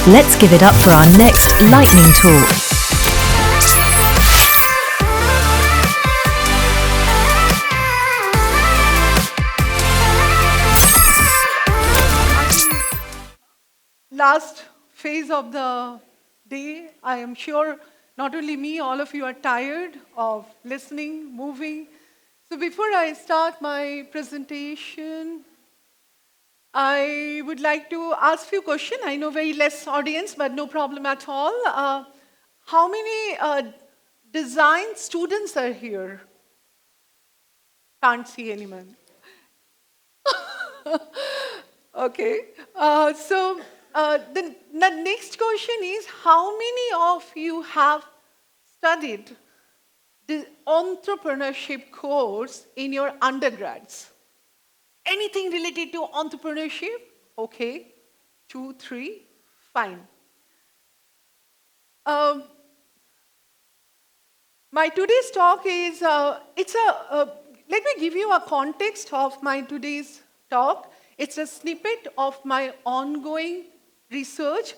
Let's give it up for our next lightning talk. Last phase of the day, I am sure not only me, all of you are tired of listening, moving. So before I start my presentation, I would like to ask few questions. I know very less audience, but no problem at all. How many design students are here? Can't see anyone. Okay. The next question is, how many of you have studied the entrepreneurship course in your undergrads? Anything related to entrepreneurship? Okay. 2, 3, fine. Um, my today's talk is, let me give you a context of my today's talk. It's a snippet of my ongoing research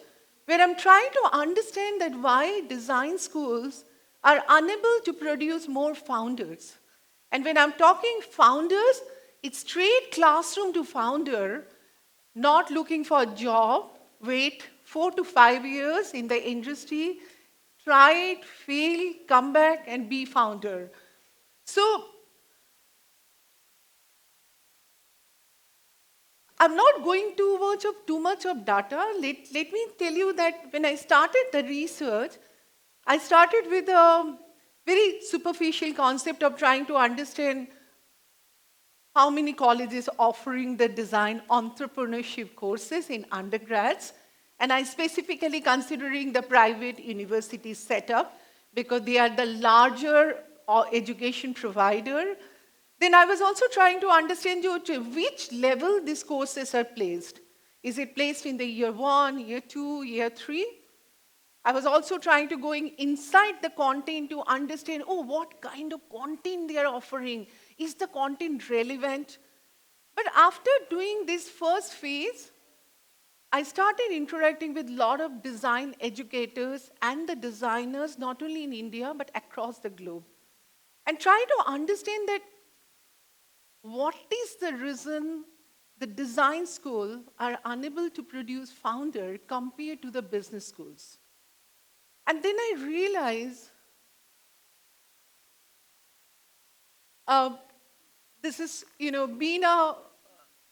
where I'm trying to understand that why design schools are unable to produce more founders. And when I'm talking founders, it's straight classroom to founder, not looking for a job, wait 4 to 5 years in the industry, try it, fail, come back and be founder. So I'm not going too much of data. Let me tell you that when I started the research, I started with a very superficial concept of trying to understand how many colleges offering the design entrepreneurship courses in undergrads. And I specifically considering the private university setup because they are the larger education provider. Then I was also trying to understand to which level these courses are placed. Is it placed in the year 1, year 2, year 3? I was also trying to going inside the content to understand, what kind of content they are offering. Is the content relevant? But after doing this first phase, I started interacting with a lot of design educators and the designers, not only in India, but across the globe. And try to understand that what is the reason the design school are unable to produce founder compared to the business schools. And then I realized this is, being a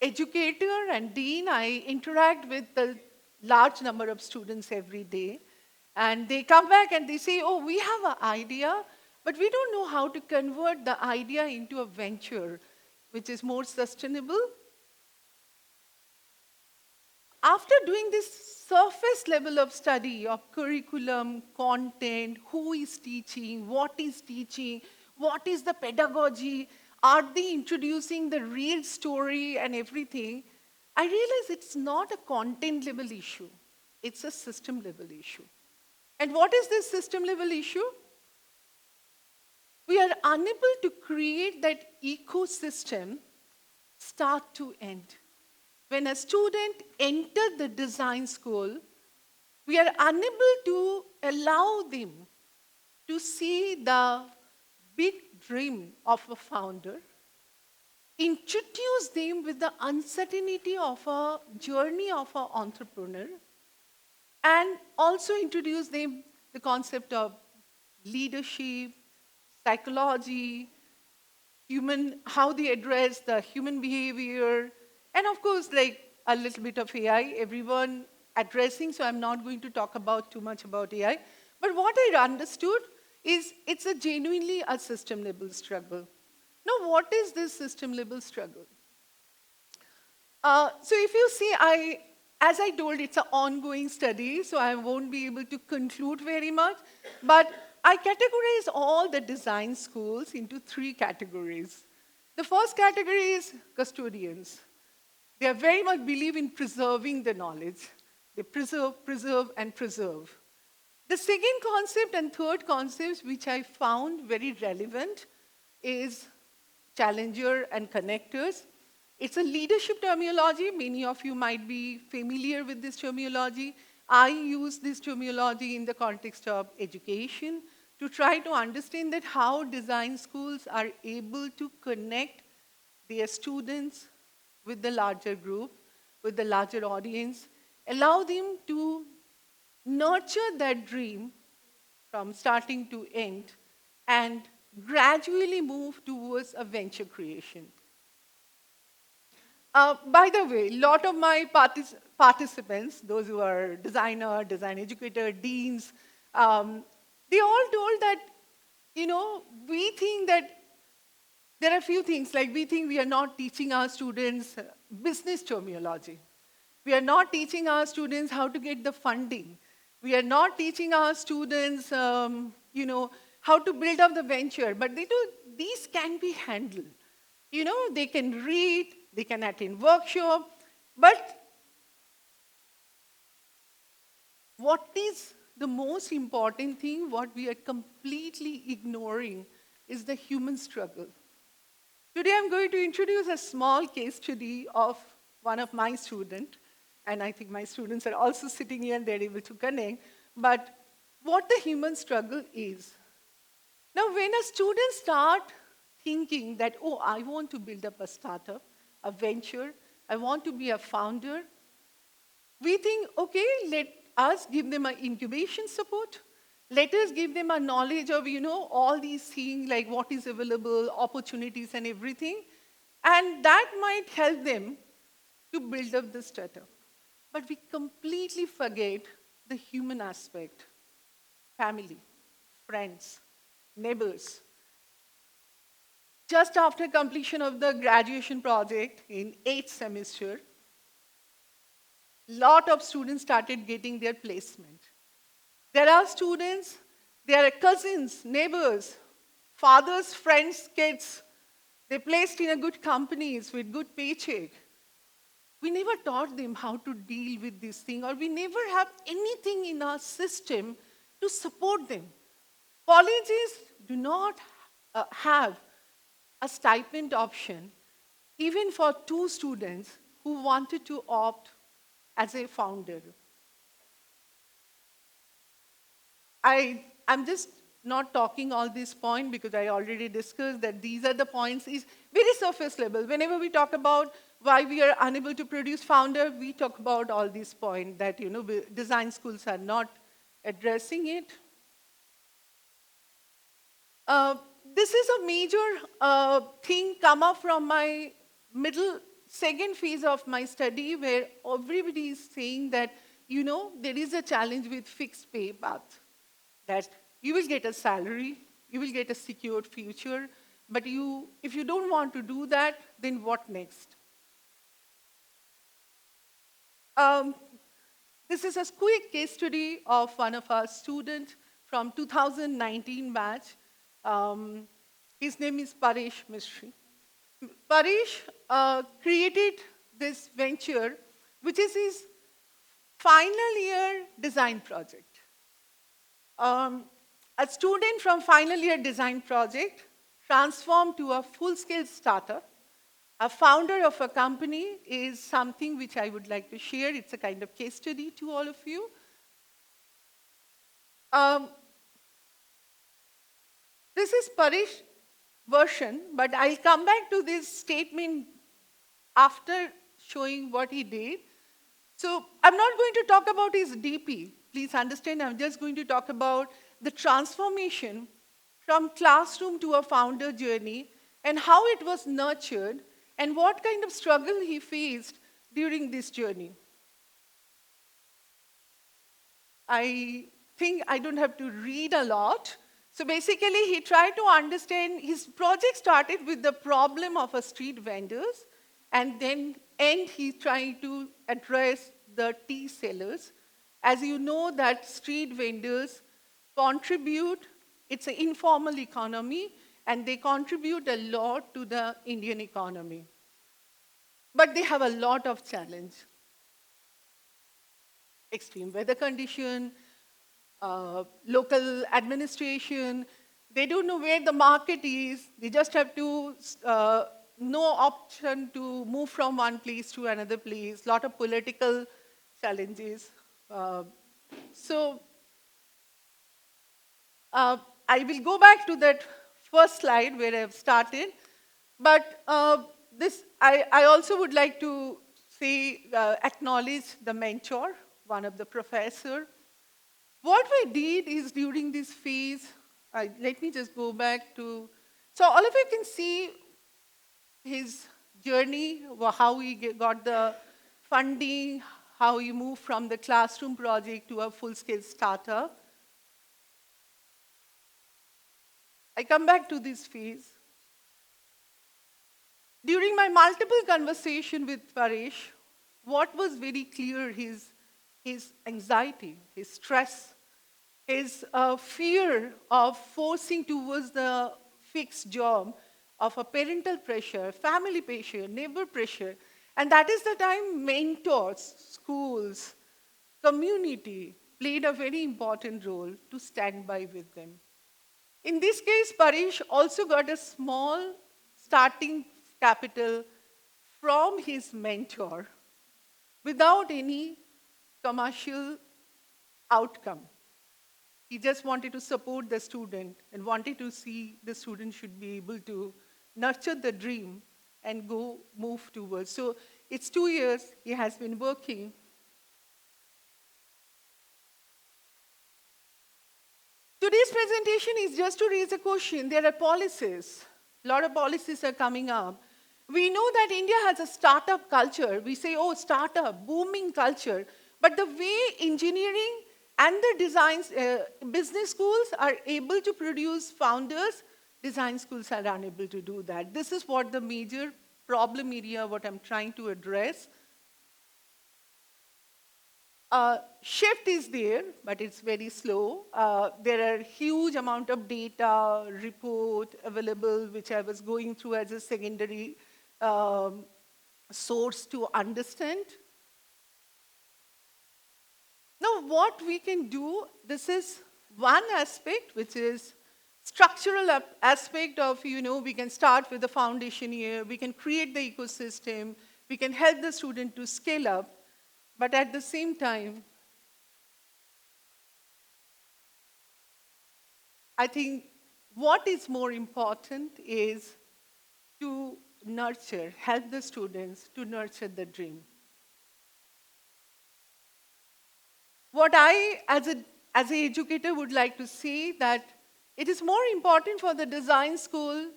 educator and dean, I interact with a large number of students every day. And they come back and they say, we have an idea, but we don't know how to convert the idea into a venture, which is more sustainable. After doing this surface level of study of curriculum, content, who is teaching, what is the pedagogy, are they introducing the real story and everything, I realize it's not a content level issue, it's a system level issue. And what is this system level issue? We are unable to create that ecosystem start to end. When a student enters the design school, we are unable to allow them to see the big dream of a founder, introduce them with the uncertainty of a journey of an entrepreneur, and also introduce them the concept of leadership, psychology, how they address the human behavior, and of course, like a little bit of AI, everyone addressing, so I'm not going to talk about too much about AI. But what I understood is it's a genuinely a system level struggle. Now, what is this system level struggle? So if you see, as I told, it's an ongoing study, so I won't be able to conclude very much. But I categorize all the design schools into 3 categories. The first category is custodians. They are very much believe in preserving the knowledge. They preserve, and preserve. The second concept and third concept, which I found very relevant, is challenger and connectors. It's a leadership terminology. Many of you might be familiar with this terminology. I use this terminology in the context of education to try to understand that how design schools are able to connect their students with the larger group, with the larger audience, allow them to nurture that dream from starting to end and gradually move towards a venture creation. By the way, a lot of my participants, those who are designer, design educator, deans, they all told that, we think that there are a few things, like we think we are not teaching our students business terminology. We are not teaching our students how to get the funding. We are not teaching our students, how to build up the venture. But these can be handled. They can read, they can attend workshop. But what is the most important thing, what we are completely ignoring, is the human struggle. Today I'm going to introduce a small case study of one of my students, and I think my students are also sitting here and they're able to connect, but what the human struggle is. Now, when a student starts thinking that, oh, I want to build up a startup, a venture, I want to be a founder, we think, okay, let us give them an incubation support. Let us give them a knowledge of, all these things, like what is available, opportunities and everything. And that might help them to build up the startup. But we completely forget the human aspect. Family, friends, neighbors. Just after completion of the graduation project in 8th semester, lot of students started getting their placement. There are students, there are cousins, neighbors, fathers, friends, kids. They placed in a good companies with good paycheck. We never taught them how to deal with this thing, or we never have anything in our system to support them. Colleges do not have a stipend option, even for 2 students who wanted to opt as a founder. I'm just not talking all this point because I already discussed that these are the points is very surface level. Whenever we talk about why we are unable to produce founder, we talk about all these points that design schools are not addressing it. This is a major thing come up from my second phase of my study, where everybody is saying that, there is a challenge with fixed pay path. That you will get a salary, you will get a secured future, but if you don't want to do that, then what next? This is a quick case study of one of our students from 2019 batch. His name is Paresh Mistry. Paresh created this venture, which is his final year design project. A student from final year design project transformed to a full-scale startup. A founder of a company is something which I would like to share. It's a kind of case study to all of you. This is Paresh's version, but I'll come back to this statement after showing what he did. So I'm not going to talk about his DP. Please understand, I'm just going to talk about the transformation from classroom to a founder journey and how it was nurtured and what kind of struggle he faced during this journey. I think I don't have to read a lot. So basically, he tried to understand, his project started with the problem of a street vendors, and then he's trying to address the tea sellers. As you know, that street vendors contribute, it's an informal economy, and they contribute a lot to the Indian economy. But they have a lot of challenge. Extreme weather condition, local administration, they don't know where the market is. They just have to, no option to move from one place to another place. Lot of political challenges. Uh, so uh, I will go back to that first slide where I've started, but I also would like to say, acknowledge the mentor, one of the professor. What we did is during this phase, let me just go back to, so all of you can see his journey, how he got the funding, how he moved from the classroom project to a full-scale startup. I come back to this phase. During my multiple conversation with Paresh, what was very clear is his anxiety, his stress, his fear of forcing towards the fixed job of a parental pressure, family pressure, neighbor pressure. And that is the time mentors, schools, community played a very important role to stand by with them. In this case, Paresh also got a small starting capital from his mentor without any commercial outcome. He just wanted to support the student and wanted to see the student should be able to nurture the dream and go move towards. So it's 2 years he has been working. Today's presentation is just to raise a question. There are policies. A lot of policies are coming up. We know that India has a startup culture. We say, oh, startup, booming culture. But the way engineering and the business schools are able to produce founders, design schools are unable to do that. This is what the major problem area, what I'm trying to address. Shift is there, but it's very slow. There are huge amount of data, report available, which I was going through as a secondary source to understand. Now, what we can do, this is one aspect, which is structural aspect of, we can start with the foundation here, we can create the ecosystem, we can help the student to scale up, but at the same time, I think what is more important is to nurture, help the students to nurture the dream. What I, as an educator, would like to say that it is more important for the design school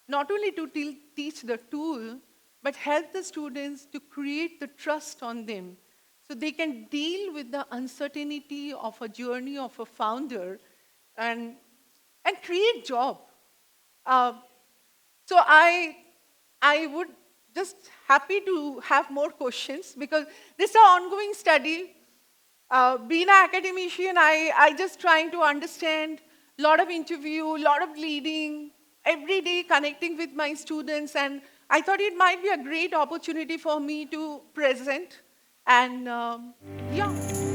not only to teach the tool, but help the students to create the trust on them so they can deal with the uncertainty of a journey of a founder and create job. Uh, so I would just happy to have more questions because this is an ongoing study. Being an academician, I just trying to understand a lot of interview, a lot of leading, every day connecting with my students, and I thought it might be a great opportunity for me to present. And yeah.